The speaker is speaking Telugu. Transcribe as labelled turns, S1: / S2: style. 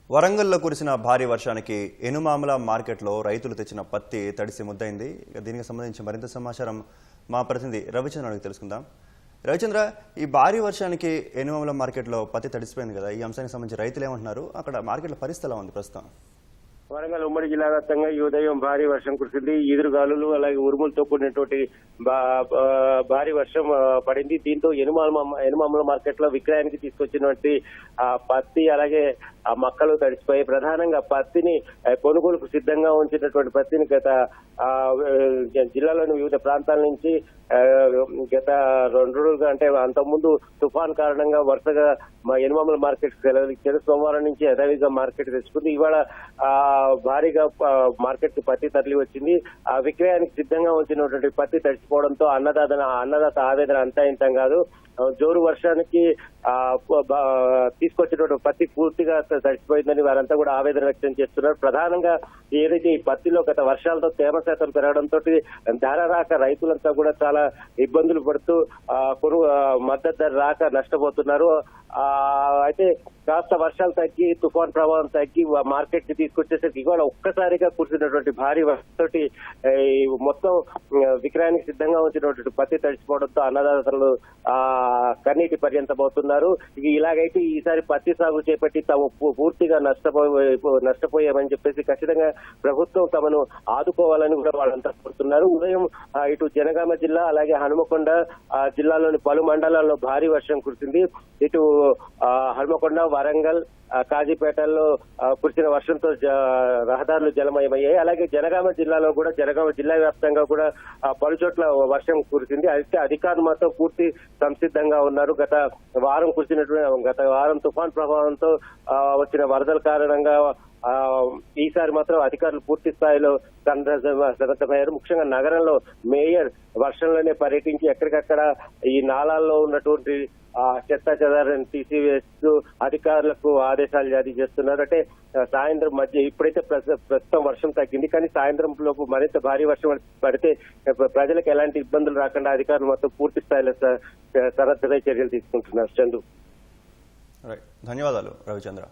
S1: వరంగల్లో కురిసిన భారీ వర్షానికి ఎనుమామల మార్కెట్లో రైతులు తెచ్చిన పత్తి తడిసి ముద్దైంది. దీనికి సంబంధించి మరింత సమాచారం మా ప్రతినిధి రవిచంద్ర అడిగి తెలుసుకుందాం. రవిచంద్ర, ఈ భారీ వర్షానికి ఎనుమామల మార్కెట్లో పత్తి తడిసిపోయింది కదా, ఈ అంశానికి సంబంధించి రైతులు ఏమంటున్నారు, అక్కడ మార్కెట్లో పరిస్థితి ఎలా ఉంది ప్రస్తుతం?
S2: వరంగల్ ఉమ్మడి జిల్లా వ్యాప్తంగా ఈ ఉదయం భారీ వర్షం కురిసింది. ఈదురుగాలులు అలాగే ఉరుములతో కూడినటువంటి భారీ వర్షం పడింది. దీంతో ఎనుమామల మార్కెట్ లో విక్రయానికి తీసుకొచ్చినటువంటి పత్తి అలాగే ఆ మక్కలు తడిసిపోయి ప్రధానంగా పత్తిని కొనుగోలుకు సిద్ధంగా ఉంచినటువంటి పత్తిని గత జిల్లాలోని వివిధ ప్రాంతాల నుంచి గత 2 రోజులుగా అంటే అంతకుముందు తుఫాన్ కారణంగా వరుసగా ఎనుమామల మార్కెట్ సెలవు సోమవారం నుంచి యథావిధిగా మార్కెట్ తెచ్చుకుంది. ఇవాళ భారీగా మార్కెట్ కి పత్తి తరలి వచ్చింది. ఆ విక్రయానికి సిద్ధంగా ఉంచినటువంటి పత్తి తడిచిపోవడంతో అన్నదాత ఆవేదన అంతా ఇంతం కాదు. జోరు వర్షానికి తీసుకొచ్చినటువంటి పత్తి పూర్తిగా తడిచిపోయిందని వారంతా కూడా ఆవేదన వ్యక్తం చేస్తున్నారు. ప్రధానంగా ఏదైతే ఈ పత్తిలో గత వర్షాలతో తేమ శాతం పెరగడంతో ధర రాక రైతులంతా కూడా చాలా ఇబ్బందులు పడుతూ మద్దతు ధర రాక నష్టపోతున్నారు. అయితే కాస్త వర్షాలు తగ్గి తుఫాన్ ప్రభావం తగ్గి మార్కెట్ కి తీసుకొచ్చేసరికి ఇవాళ ఒక్కసారిగా కురిసినటువంటి భారీ వర్షంతోటి మొత్తం విక్రయానికి సిద్ధంగా ఉంచినటువంటి పత్తి తడిచిపోవడంతో అన్నదాతలు కన్నీటి పర్యంతమవుతున్నారు. ఇలాగైతే ఈసారి పత్తి సాగు చేపట్టి తాము పూర్తిగా నష్టపోయామని చెప్పేసి ఖచ్చితంగా ప్రభుత్వం తమను ఆదుకోవాలని కూడా వాళ్ళంతా కోరుతున్నారు. ఉదయం ఇటు జనగామ జిల్లా అలాగే హనుమకొండ జిల్లాలోని పలు మండలాల్లో భారీ వర్షం కురిసింది. ఇటు హనుమకొండ, వరంగల్, కాజీపేటల్లో కురిసిన వర్షంతో రహదారులు జలమయమయ్యాయి. అలాగే జనగామ జిల్లాలో కూడా జనగామ జిల్లా వ్యాప్తంగా కూడా పలు చోట్ల వర్షం కురిసింది. అయితే అధికారులు మాత్రం పూర్తి సంసిద్ధంగా ఉన్నారు. గత వారం తుఫాన్ ప్రభావంతో వచ్చిన వరదల కారణంగా ఈసారి మాత్రం అధికారులు పూర్తి స్థాయిలో సన్నద్ధమయ్యారు. ముఖ్యంగా నగరంలో మేయర్ వర్షంలోనే పర్యటించి ఎక్కడికక్కడ ఈ నాలాల్లో ఉన్నటువంటి చెత్త చెదారాన్ని తీసివేస్తూ అధికారులకు ఆదేశాలు జారీ చేస్తున్నారు. అంటే సాయంత్రం మధ్య ఇప్పుడైతే ప్రస్తుతం వర్షం తగ్గింది, కానీ సాయంత్రం లోపు మరింత భారీ వర్షం పడితే ప్రజలకు ఎలాంటి ఇబ్బందులు రాకుండా అధికారులు మొత్తం పూర్తి స్థాయిలో సన్నద్ధమై చర్యలు తీసుకుంటున్నారు. చందు,
S1: ధన్యవాదాలు రవిచంద్ర.